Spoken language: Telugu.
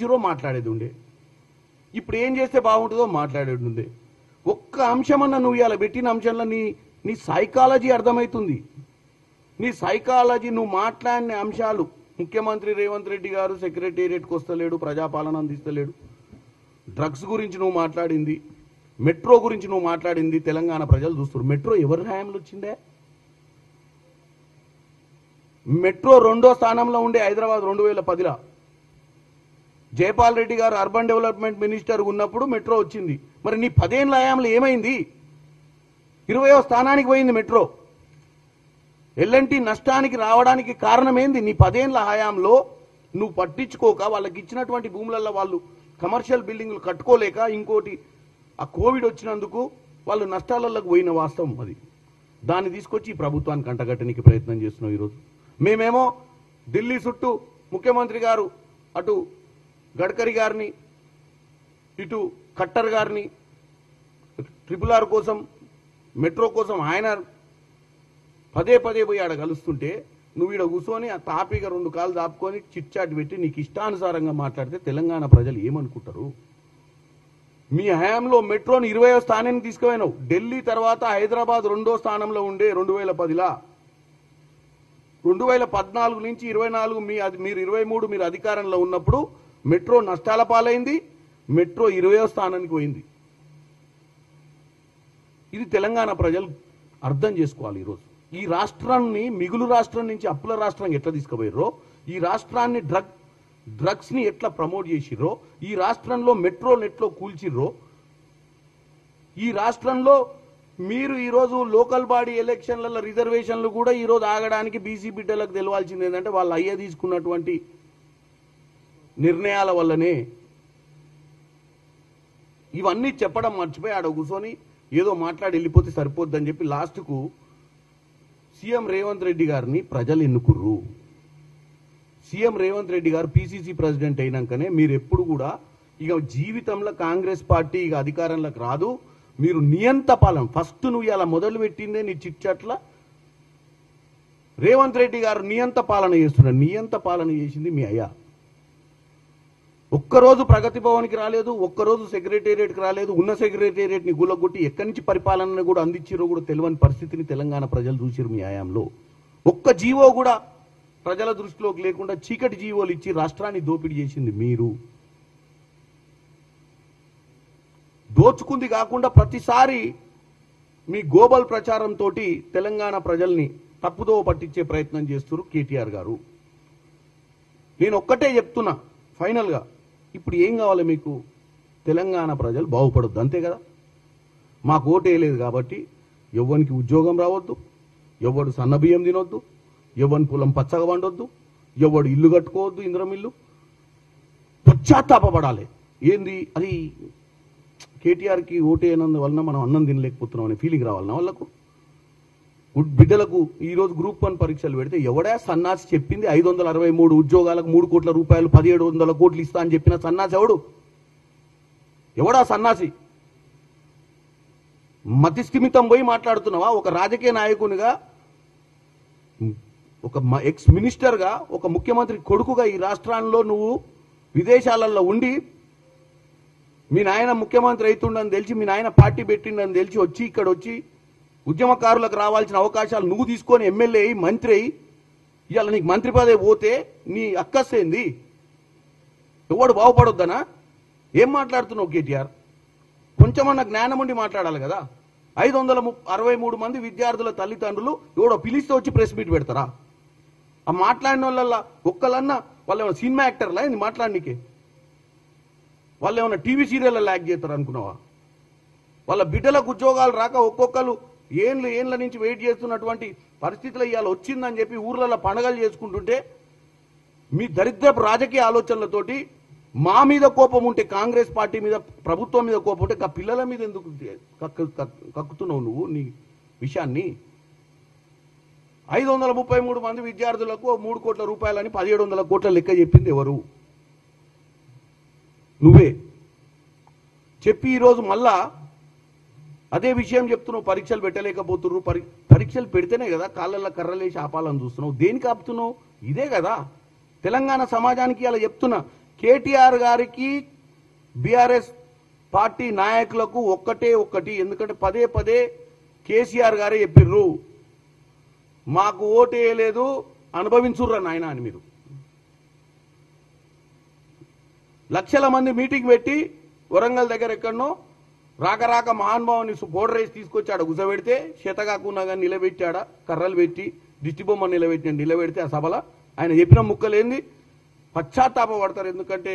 ఇచ్చిరో మాట్లాడేది ఉండే, ఇప్పుడు ఏం చేస్తే బాగుంటుందో మాట్లాడేది ఉండే. ఒక్క అంశమన్నా నువ్వు ఇలా పెట్టిన అంశంలో నీ సైకాలజీ అర్థమవుతుంది. నీ సైకాలజీ, నువ్వు మాట్లాడిన అంశాలు, ముఖ్యమంత్రి రేవంత్ రెడ్డి గారు సెక్రటేరియట్కి వస్తలేడు, ప్రజాపాలన అందిస్తలేడు, డ్రగ్స్ గురించి నువ్వు మాట్లాడింది, మెట్రో గురించి నువ్వు మాట్లాడింది, తెలంగాణ ప్రజలు చూస్తారు. మెట్రో ఎవరి హయాంలో వచ్చిందే? మెట్రో 2వ స్థానంలో ఉండే హైదరాబాద్ 2010లో జైపాల్ రెడ్డి గారు అర్బన్ డెవలప్మెంట్ మినిస్టర్ ఉన్నప్పుడు మెట్రో వచ్చింది. మరి నీ 10 ఏళ్ల హయాంలో ఏమైంది? 20వ స్థానానికి పోయింది మెట్రో. ఎల్ఎన్టీ నష్టానికి రావడానికి కారణమేంది? నీ 10 ఏళ్ల హయాంలో నువ్వు పట్టించుకోక, వాళ్ళకి ఇచ్చినటువంటి భూములలో వాళ్ళు కమర్షియల్ బిల్డింగ్లు కట్టుకోలేక, ఇంకోటి ఆ కోవిడ్ వచ్చినందుకు వాళ్ళు నష్టాలకు పోయిన వాస్తవం అది. దాన్ని తీసుకొచ్చి ఈ ప్రభుత్వానికి అంటగట్టడానికి ప్రయత్నం చేస్తున్నాం ఈరోజు. మేమేమో ఢిల్లీ చుట్టూ ముఖ్యమంత్రి గారు అటు గడ్కరీ గారిని, ఇటు ఖట్టర్ గారిని, RRR కోసం, మెట్రో కోసం ఆయన పదే పోయి ఆడ కలుస్తుంటే నువ్వు ఈడ కూర్చొని ఆ తాపీగా 2 కాళ్ళు దాపుకొని చిట్చాట్ పెట్టి నీకు ఇష్టానుసారంగా మాట్లాడితే తెలంగాణ ప్రజలు ఏమనుకుంటారు? మీ హయాంలో మెట్రోని 20వ స్థానానికి తీసుకుపోయినావు. ఢిల్లీ తర్వాత హైదరాబాద్ 2వ స్థానంలో ఉండే 2010లో. 2014 నుంచి 24 మీరు 23 మీరు అధికారంలో ఉన్నప్పుడు మెట్రో నష్టాల పాలైంది. మెట్రో 20వ స్థానానికి పోయింది. ఇది తెలంగాణ ప్రజలు అర్థం చేసుకోవాలి. ఈరోజు ఈ రాష్ట్రాన్ని మిగులు రాష్ట్రం నుంచి అప్పుల రాష్ట్రానికి ఎట్లా తీసుకుపోయారో, ఈ రాష్ట్రాన్ని డ్రగ్స్ ని ఎట్లా ప్రమోట్ చేసిర్రో, ఈ రాష్ట్రంలో మెట్రో నెట్లో కూల్చిర్రో, ఈ రాష్ట్రంలో మీరు ఈరోజు లోకల్ బాడీ ఎలక్షన్లలో రిజర్వేషన్లు కూడా ఈరోజు ఆగడానికి బీసీ బిడ్డలకు తెలవాల్సింది ఏంటంటే వాళ్ళు అయ్యే తీసుకున్నటువంటి నిర్ణయాల వల్లనే. ఇవన్నీ చెప్పడం మర్చిపోయి ఆడ కూర్చొని ఏదో మాట్లాడి వెళ్ళిపోతే సరిపోద్దని చెప్పి లాస్ట్కు సీఎం రేవంత్ రెడ్డి గారిని ప్రజలు ఎన్నుకుర్రు. సీఎం రేవంత్ రెడ్డి గారు పీసీసీ ప్రెసిడెంట్ అయినాకనే మీరు ఎప్పుడు కూడా ఇక జీవితంలో కాంగ్రెస్ పార్టీ ఇక అధికారంలోకి రాదు, మీరు నియంత పాలన ఫస్ట్ నువ్వు ఇలా మొదలు పెట్టిందే నీ చిట్చాట్ల రేవంత్ రెడ్డి గారు నియంత పాలన చేస్తున్నారు. నియంత పాలన చేసింది మీ అయ్యా. ఒక్కరోజు ప్రగతి భవన్కి రాలేదు, ఒక్కరోజు సెక్రటేరియట్కి రాలేదు. ఉన్న సెక్రటేరియట్ని గుల్లగొట్టి ఎక్కడి నుంచి పరిపాలనను కూడా అందించారో కూడా తెలియని పరిస్థితిని తెలంగాణ ప్రజలు చూసారు మీ హయాంలో. ఒక్క జీవో కూడా ప్రజల దృష్టిలోకి లేకుండా చీకటి జీవోలు ఇచ్చి రాష్ట్రాన్ని దోపిడీ చేసింది మీరు. దోచుకుంది కాకుండా ప్రతిసారి మీ గోబల్ ప్రచారంతో తెలంగాణ ప్రజల్ని తప్పుదో పట్టించే ప్రయత్నం చేస్తున్నారు కేటీఆర్ గారు. నేను ఒక్కటే చెప్తున్నా ఫైనల్గా, ఇప్పుడు ఏం కావాలి మీకు? తెలంగాణ ప్రజలు బాగుపడొద్దు, అంతే కదా. మాకు ఓటేయలేదు కాబట్టి ఎవ్వరికి ఉద్యోగం రావద్దు, ఎవడు సన్నబియ్యం తినొద్దు, ఎవరి పొలం పచ్చగా వండొద్దు, ఎవడు ఇల్లు కట్టుకోవద్దు, ఇంద్రం ఇల్లు. పశ్చాత్తాపడాలి. ఏంది అది? కేటీఆర్కి ఓటేయనందు వలన మనం అన్నం తినలేకపోతున్నాం అనే ఫీలింగ్ రావాలన్నా వాళ్ళకు? బిడ్డలకు ఈరోజు గ్రూప్ 1 పరీక్షలు పెడితే ఎవడా సన్నాసి చెప్పింది 563 ఉద్యోగాలకు 3 కోట్ల రూపాయలు 1700 కోట్లు ఇస్తా అని చెప్పిన సన్నాసి ఎవడా సన్నాసి? మతిస్థిమితం పోయి మాట్లాడుతున్నావా? ఒక రాజకీయ నాయకునిగా, ఒక ఎక్స్ మినిస్టర్గా, ఒక ముఖ్యమంత్రి కొడుకుగా ఈ రాష్ట్రాల్లో నువ్వు విదేశాలలో ఉండి మీ నాయన ముఖ్యమంత్రి అవుతుండని తెలిసి, మీ నాయన పార్టీ పెట్టిండని తెలిసి వచ్చి ఇక్కడ వచ్చి ఉద్యమకారులకు రావాల్సిన అవకాశాలు నువ్వు తీసుకొని ఎమ్మెల్యే అయ్యి మంత్రి అయ్యి ఇవాళ నీకు మంత్రి పదవి పోతే నీ అక్కసేంది? ఎవడు బాగుపడొద్దనా? ఏం మాట్లాడుతున్నావు కేటీఆర్? కొంచెమన్నా జ్ఞానం ఉండి మాట్లాడాలి కదా. 563 మంది విద్యార్థుల తల్లిదండ్రులు ఎవడో పిలిస్తే వచ్చి ప్రెస్ మీట్ పెడతారా? ఆ మాట్లాడిన వాళ్ళ ఒక్కలన్నా వాళ్ళు ఏమైనా సినిమా యాక్టర్లా ఏంది మాట్లాడనీకే? వాళ్ళు ఏమైనా టీవీ సీరియల్లో ల్యాక్ చేస్తారు అనుకున్నావా? వాళ్ళ బిడ్డలకు ఉద్యోగాలు రాక ఒక్కొక్కరు ఏళ్ళ నుంచి వెయిట్ చేస్తున్నటువంటి పరిస్థితులు ఇవాళ వచ్చిందని చెప్పి ఊర్లలో పండగలు చేసుకుంటుంటే మీ దరిద్రపు రాజకీయ ఆలోచనలతోటి మా మీద కోపం ఉంటే, కాంగ్రెస్ పార్టీ మీద, ప్రభుత్వం మీద కోపం ఉంటే పిల్లల మీద ఎందుకు కక్కుతున్నావు నువ్వు నీ విషయాన్ని? 533 మంది విద్యార్థులకు 3 కోట్ల రూపాయలని 1700 కోట్ల లెక్క చెప్పింది ఎవరు? నువ్వే చెప్పి ఈరోజు మళ్ళా అదే విషయం చెప్తున్నావు. పరీక్షలు పెట్టలేకపోతున్నారు. పరీక్షలు పెడితేనే కదా కాళ్ళల్లో కర్రలేసి ఆపాలని చూస్తున్నావు. దేనికి ఆపుతున్నావు? ఇదే కదా తెలంగాణ సమాజానికి అలా చెప్తున్నా. కేటీఆర్ గారికి బీఆర్ఎస్ పార్టీ నాయకులకు ఒక్కటి, ఎందుకంటే పదే పదే కేసీఆర్ గారే చెప్పిర్రు, మాకు ఓటు వేయలేదు అనుభవించుర్రా నాయన అని. మీరు లక్షల మంది మీటింగ్ పెట్టి వరంగల్ దగ్గర ఎక్కడనో రాక మహానుభావుని బోర్డర్ వేసి తీసుకొచ్చాడు, గుసబెడితే చేతగాకున్నా కానీ నిలబెట్టాడా, కర్రలు పెట్టి దిష్టి బొమ్మ నిలబెడితే ఆ సభలో ఆయన చెప్పిన ముక్కలేంది పశ్చాత్తాప పడతారు. ఎందుకంటే